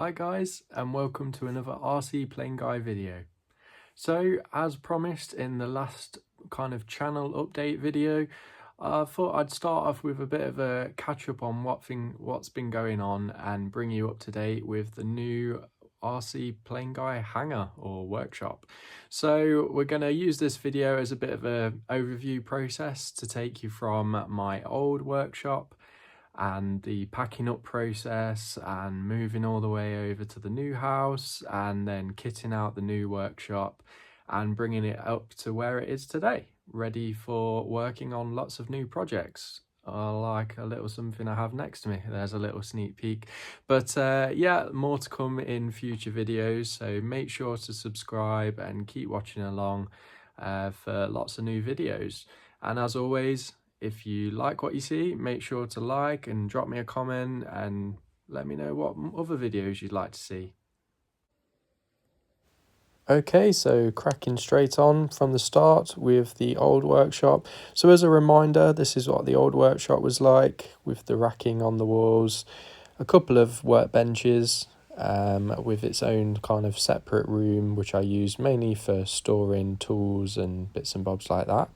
Hi guys, and welcome to another RC Plane Guy video. So as promised in the last kind of channel update video, I thought I'd start off with a bit of a catch up on what's been going on and bring you up to date with the new RC Plane Guy hangar or workshop. So we're going to use this video as a bit of an overview process to take you from my old workshop and the packing up process and moving all the way over to the new house and then kitting out the new workshop and bringing it up to where it is today, ready for working on lots of new projects. Like a little something I have next to me. There's a little sneak peek. But yeah, more to come in future videos, so make sure to subscribe and keep watching along for lots of new videos. And as always, if you like what you see, make sure to like and drop me a comment and let me know what other videos you'd like to see. Okay, so cracking straight on from the start with the old workshop. So as a reminder, this is what the old workshop was like, with the racking on the walls, a couple of workbenches with its own kind of separate room, which I used mainly for storing tools and bits and bobs like that.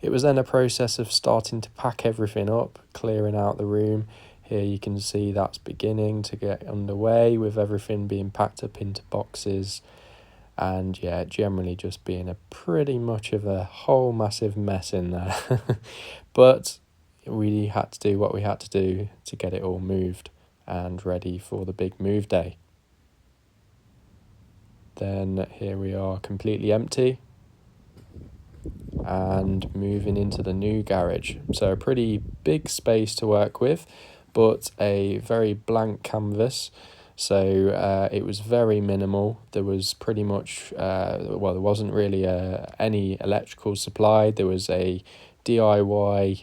It was then a process of starting to pack everything up, clearing out the room. Here you can see that's beginning to get underway with everything being packed up into boxes. And yeah, generally just being a pretty much of a whole massive mess in there. But we had to do what we had to do to get it all moved and ready for the big move day. Then here we are, completely empty and moving into the new garage. So a pretty big space to work with, but a very blank canvas. So it was very minimal. There was pretty much, well, there wasn't really any electrical supply. There was a DIY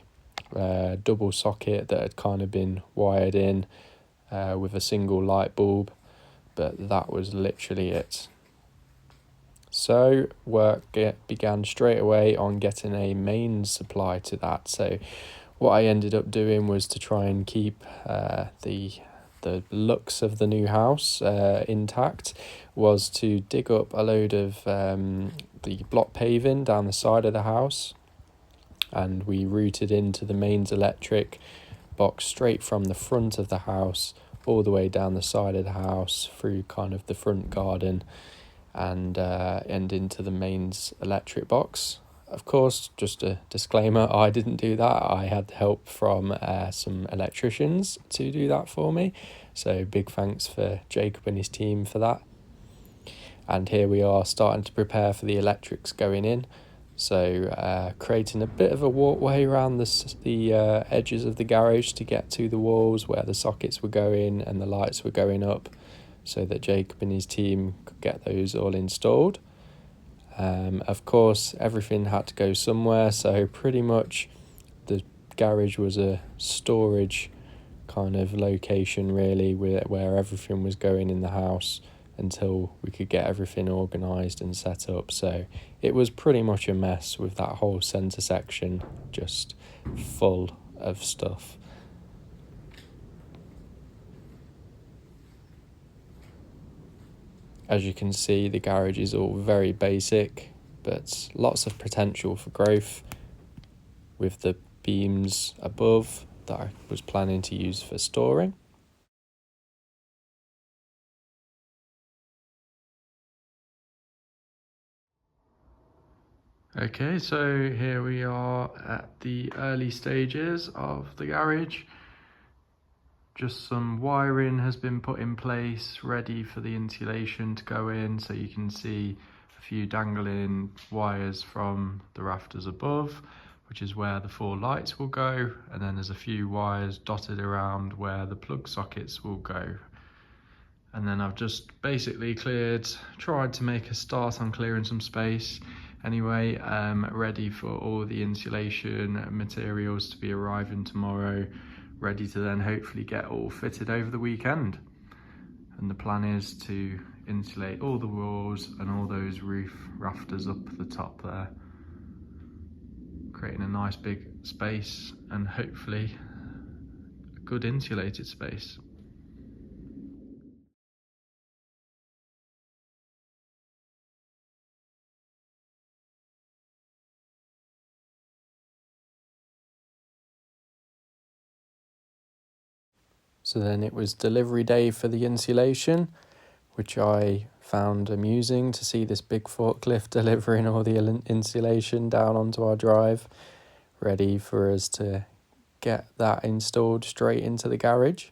double socket that had kind of been wired in with a single light bulb, but that was literally it. So work began straight away on getting a mains supply to that. So what I ended up doing was to try and keep the looks of the new house intact, was to dig up a load of the block paving down the side of the house, and we routed into the mains electric box straight from the front of the house all the way down the side of the house through kind of the front garden and into the mains electric box. Of course, just a disclaimer, I didn't do that. I had help from some electricians to do that for me. So big thanks for Jacob and his team for that. And here we are starting to prepare for the electrics going in. So creating a bit of a walkway around the edges of the garage to get to the walls where the sockets were going and the lights were going up, so that Jacob and his team could get those all installed. Of course, everything had to go somewhere, so pretty much the garage was a storage kind of location really, where everything was going in the house until we could get everything organised and set up. So it was pretty much a mess, with that whole centre section just full of stuff. As you can see, the garage is all very basic, but lots of potential for growth, with the beams above that I was planning to use for storing. Okay, so here we are at the early stages of the garage. Just some wiring has been put in place, ready for the insulation to go in. So you can see a few dangling wires from the rafters above, which is where the 4 lights will go. And then there's a few wires dotted around where the plug sockets will go. And then I've just basically tried to make a start on clearing some space. Anyway, ready for all the insulation materials to be arriving tomorrow, ready to then hopefully get all fitted over the weekend. And the plan is to insulate all the walls and all those roof rafters up the top there, creating a nice big space and hopefully a good insulated space. So then it was delivery day for the insulation, which I found amusing to see this big forklift delivering all the insulation down onto our drive, ready for us to get that installed straight into the garage.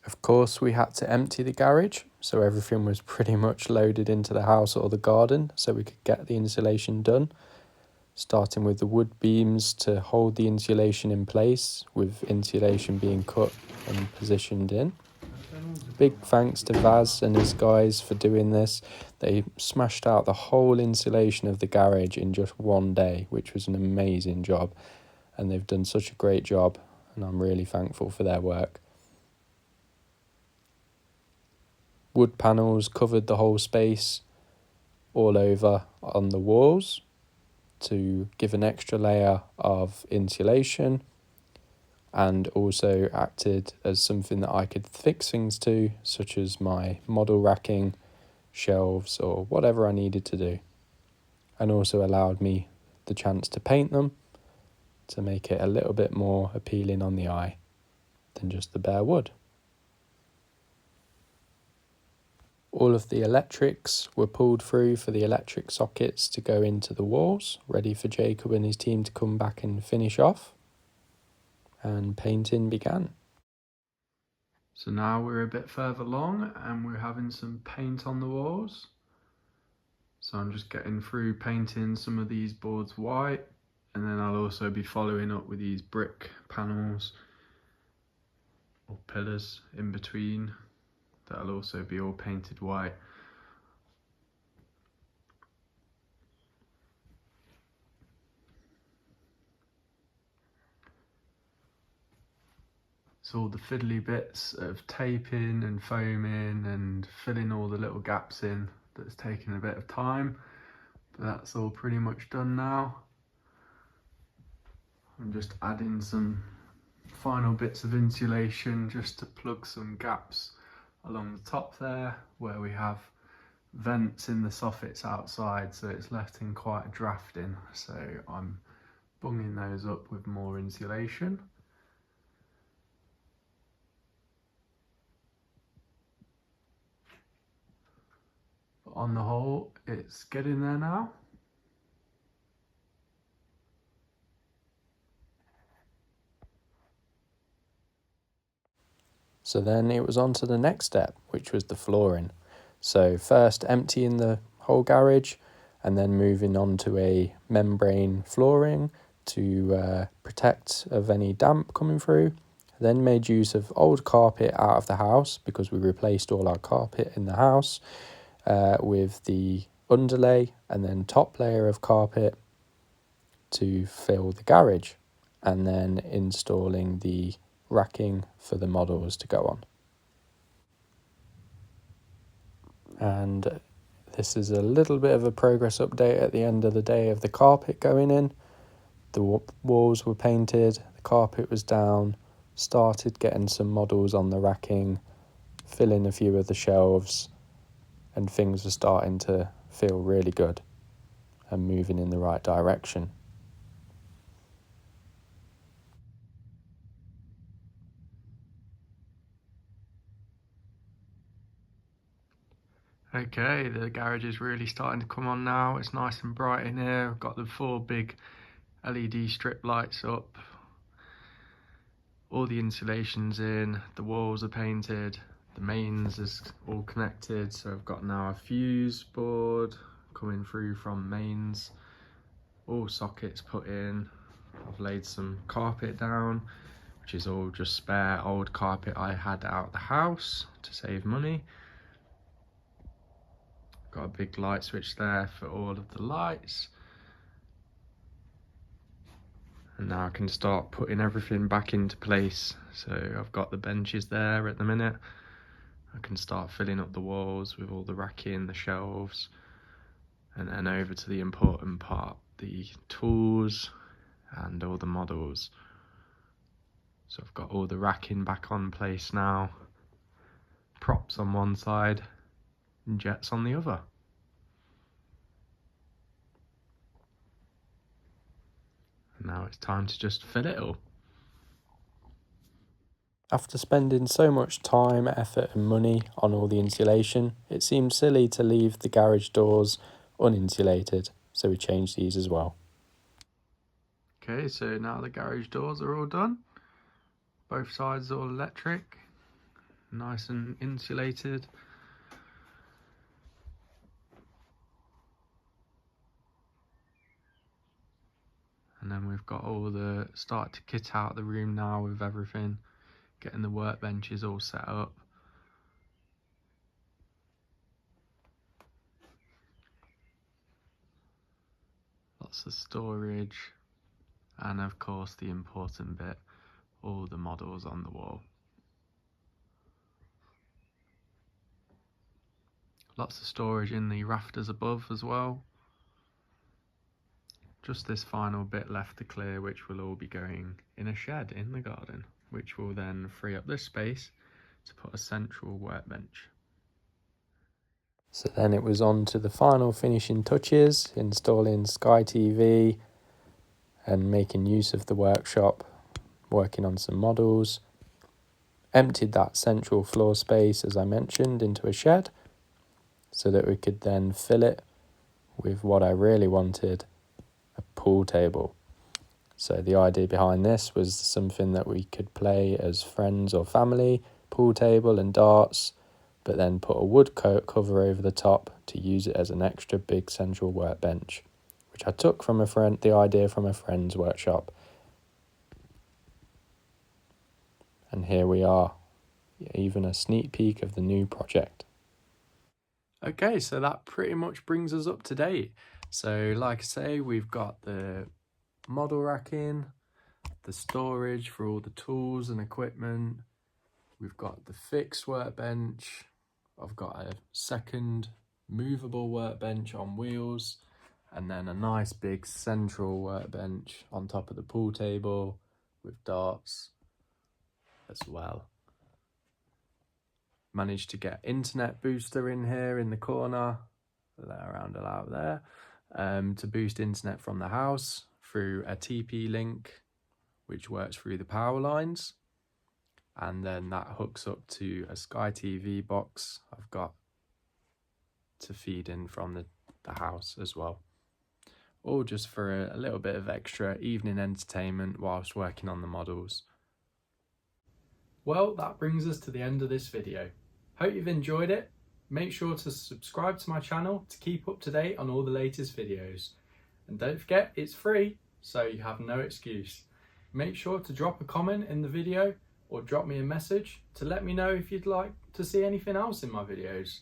Of course, we had to empty the garage, so everything was pretty much loaded into the house or the garden so we could get the insulation done, starting with the wood beams to hold the insulation in place, with insulation being cut and positioned in. Big thanks to Vaz and his guys for doing this. They smashed out the whole insulation of the garage in just one day, which was an amazing job, and they've done such a great job, and I'm really thankful for their work. Wood panels covered the whole space all over on the walls to give an extra layer of insulation, and also acted as something that I could fix things to, such as my model racking, shelves, or whatever I needed to do, and also allowed me the chance to paint them to make it a little bit more appealing on the eye than just the bare wood. All of the electrics were pulled through for the electric sockets to go into the walls, ready for Jacob and his team to come back and finish off, and painting began. So now we're a bit further along and we're having some paint on the walls. So I'm just getting through painting some of these boards white, and then I'll also be following up with these brick panels or pillars in between that'll also be all painted white. So all the fiddly bits of taping and foaming and filling all the little gaps in, that's taken a bit of time, but that's all pretty much done now. I'm just adding some final bits of insulation just to plug some gaps along the top there where we have vents in the soffits outside, so it's letting quite a draft in, so I'm bunging those up with more insulation. But on the whole, it's getting there now. So then it was on to the next step, which was the flooring. So first emptying the whole garage, and then moving on to a membrane flooring to protect of any damp coming through. Then made use of old carpet out of the house, because we replaced all our carpet in the house with the underlay and then top layer of carpet to fill the garage, and then installing the racking for the models to go on. And this is a little bit of a progress update at the end of the day of the carpet going in. The walls were painted, the carpet was down, started getting some models on the racking, filling a few of the shelves, and things were starting to feel really good and moving in the right direction. Okay, the garage is really starting to come on now. It's nice and bright in here. I've got the 4 big LED strip lights up. All the insulation's in, the walls are painted, the mains is all connected. So I've got now a fuse board coming through from mains, all sockets put in. I've laid some carpet down, which is all just spare old carpet I had out the house to save money. Got a big light switch there for all of the lights. And now I can start putting everything back into place. So I've got the benches there at the minute. I can start filling up the walls with all the racking, the shelves, and then over to the important part, the tools and all the models. So I've got all the racking back on place now, props on one side and jets on the other. And now it's time to just fill it all. After spending so much time, effort and money on all the insulation, it seemed silly to leave the garage doors uninsulated, so we changed these as well. Okay, so now the garage doors are all done. Both sides all electric, nice and insulated. And then we've got all the, start to kit out the room now with everything, getting the workbenches all set up. Lots of storage, and of course the important bit, all the models on the wall. Lots of storage in the rafters above as well. Just this final bit left to clear, which will all be going in a shed in the garden, which will then free up this space to put a central workbench. So then it was on to the final finishing touches, installing Sky TV and making use of the workshop, working on some models. Emptied that central floor space, as I mentioned, into a shed so that we could then fill it with what I really wanted, a pool table. So the idea behind this was something that we could play as friends or family, pool table and darts, but then put a wood cover over the top to use it as an extra big central workbench, which I took from a friend, the idea from a friend's workshop. And here we are, even a sneak peek of the new project. Okay, so that pretty much brings us up to date. So like I say, we've got the model rack in, the storage for all the tools and equipment. We've got the fixed workbench. I've got a second movable workbench on wheels, and then a nice big central workbench on top of the pool table with darts as well. Managed to get internet booster in here in the corner, around about there, to boost internet from the house through a TP link, which works through the power lines. And then that hooks up to a Sky TV box I've got to feed in from the house as well. All just for a little bit of extra evening entertainment whilst working on the models. Well, that brings us to the end of this video. Hope you've enjoyed it. Make sure to subscribe to my channel to keep up to date on all the latest videos. And don't forget, it's free, so you have no excuse. Make sure to drop a comment in the video or drop me a message to let me know if you'd like to see anything else in my videos.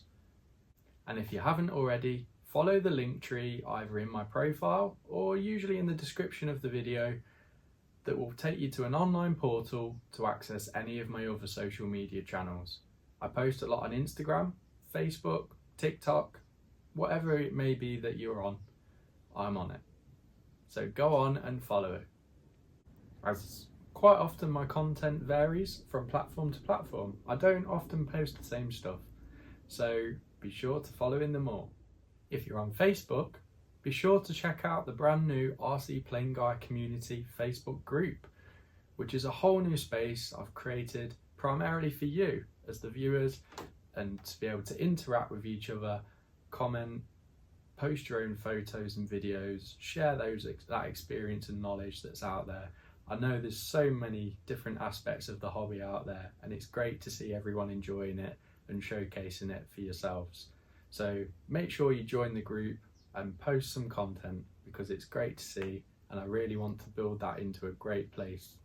And if you haven't already, follow the link tree either in my profile or usually in the description of the video that will take you to an online portal to access any of my other social media channels. I post a lot on Instagram, Facebook, TikTok, whatever it may be that you're on, I'm on it. So go on and follow it. As quite often my content varies from platform to platform. I don't often post the same stuff, so be sure to follow in them all. If you're on Facebook, be sure to check out the brand new RC Plane Guy Community Facebook group, which is a whole new space I've created primarily for you as the viewers, and to be able to interact with each other, comment, post your own photos and videos, share that experience and knowledge that's out there. I know there's so many different aspects of the hobby out there, and it's great to see everyone enjoying it and showcasing it for yourselves. So make sure you join the group and post some content, because it's great to see, and I really want to build that into a great place